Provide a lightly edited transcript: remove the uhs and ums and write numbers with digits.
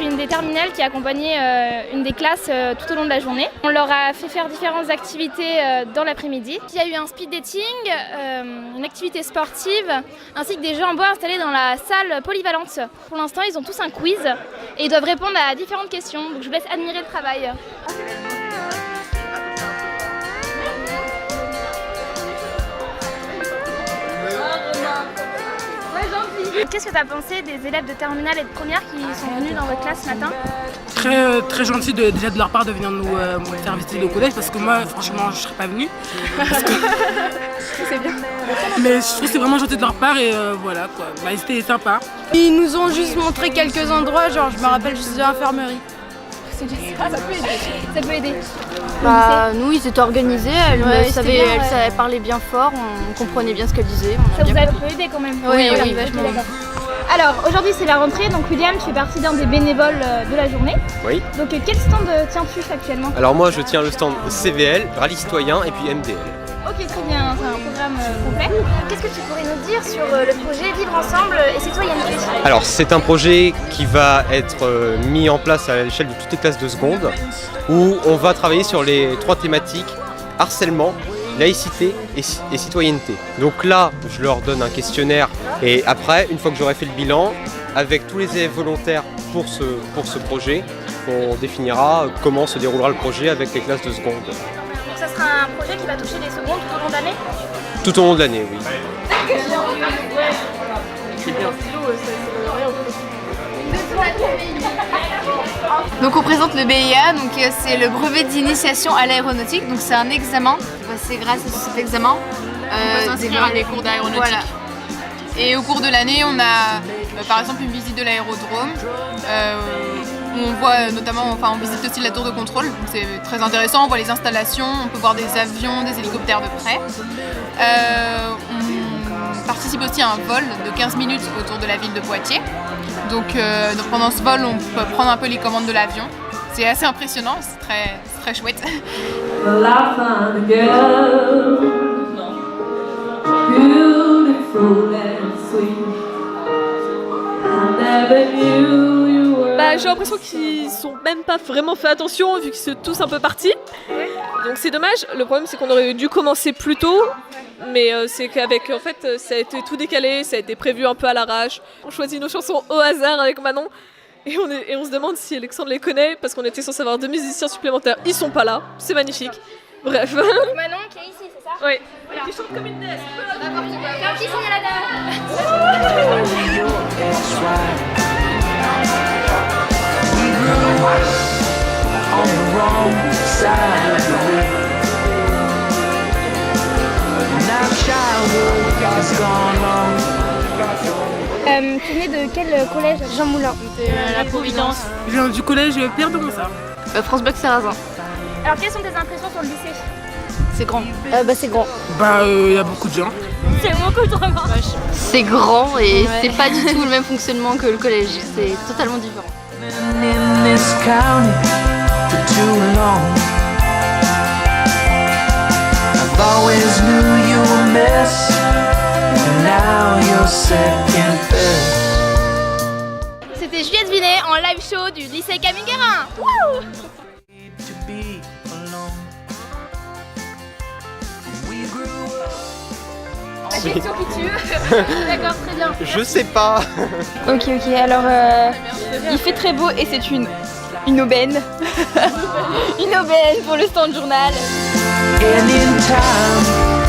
suis une des terminales qui a accompagné une des classes tout au long de la journée. On leur a fait faire différentes activités dans l'après-midi. Il y a eu un speed dating, une activité sportive, ainsi que des jeux en bois installés dans la salle polyvalente. Pour l'instant, ils ont tous un quiz et ils doivent répondre à différentes questions. Donc je vous laisse admirer le travail. Qu'est-ce que tu as pensé des élèves de terminale et de première qui sont venus dans votre classe ce matin? Très gentil déjà de leur part de venir nous faire visiter le collège parce que moi franchement je serais pas venue. C'est bien. Mais je trouve que c'est vraiment gentil de leur part et voilà quoi. Bah, c'était sympa. Ils nous ont juste montré quelques endroits, genre je me rappelle juste de l'infirmerie. Ça peut aider. Ça peut aider. Bah nous ils étaient organisés, elle parlait bien fort, on comprenait bien ce qu'elle disait. Ça vous a un peu aidé quand même? Oui, voilà, oui, vachement. Alors aujourd'hui c'est la rentrée, donc William tu fais partie d'un des bénévoles de la journée. Oui. Donc quel stand tiens-tu actuellement? Alors moi je tiens le stand CVL, Rallye Citoyen et puis MDL. Ok, très bien, c'est un programme complet. Qu'est-ce que tu pourrais nous dire sur le projet Vivre Ensemble et Citoyenneté? Alors c'est un projet qui va être mis en place à l'échelle de toutes les classes de seconde où on va travailler sur les 3 thématiques harcèlement, laïcité et citoyenneté. Donc là je leur donne un questionnaire et après une fois que j'aurai fait le bilan avec tous les élèves volontaires pour ce projet, on définira comment se déroulera le projet avec les classes de seconde. Donc ça sera un projet qui va toucher les secondes tout au long de l'année? Tout au long de l'année, oui. Donc on présente le BIA, donc c'est le brevet d'initiation à l'aéronautique, donc c'est un examen. C'est grâce à cet examen on peut s'inscrire à des cours d'aéronautique. Voilà. Et au cours de l'année, on a par exemple une visite de l'aérodrome. On voit notamment, on visite aussi la tour de contrôle, donc c'est très intéressant, on voit les installations, on peut voir des avions, des hélicoptères de près. On participe aussi à un vol de 15 minutes autour de la ville de Poitiers. Donc pendant ce vol, on peut prendre un peu les commandes de l'avion. C'est assez impressionnant, c'est très chouette. J'ai l'impression qu'ils sont même pas vraiment fait attention vu qu'ils sont tous un peu partis. Donc c'est dommage. Le problème c'est qu'on aurait dû commencer plus tôt. Mais c'est qu'avec en fait ça a été tout décalé, ça a été prévu un peu à l'arrache. On choisit nos chansons au hasard avec Manon. Et on se demande si Alexandre les connaît parce qu'on était censé avoir 2 musiciens supplémentaires. Ils sont pas là, c'est magnifique. Bref. Manon qui est ici, c'est ça? Oui. Voilà. Qui chante comme une déesse. Un petit signe à la tu venais de quel collège? Jean Moulin. La Providence. Je viens du collège Pierre de Ronsard. France Buck Sarrazin. Alors quelles sont tes impressions sur le lycée? C'est grand. C'est grand. Il y a beaucoup de gens. C'est beaucoup trop grand. C'est grand et c'est pas du tout le même fonctionnement que le collège, c'est totalement différent. C'était Juliette Vinet en live show du lycée Camille Guérin. Wouh! La question qui tue. D'accord, très bien. Je sais pas. Ok, alors il fait très beau et c'est une aubaine. Une aubaine pour le stand journal. And in time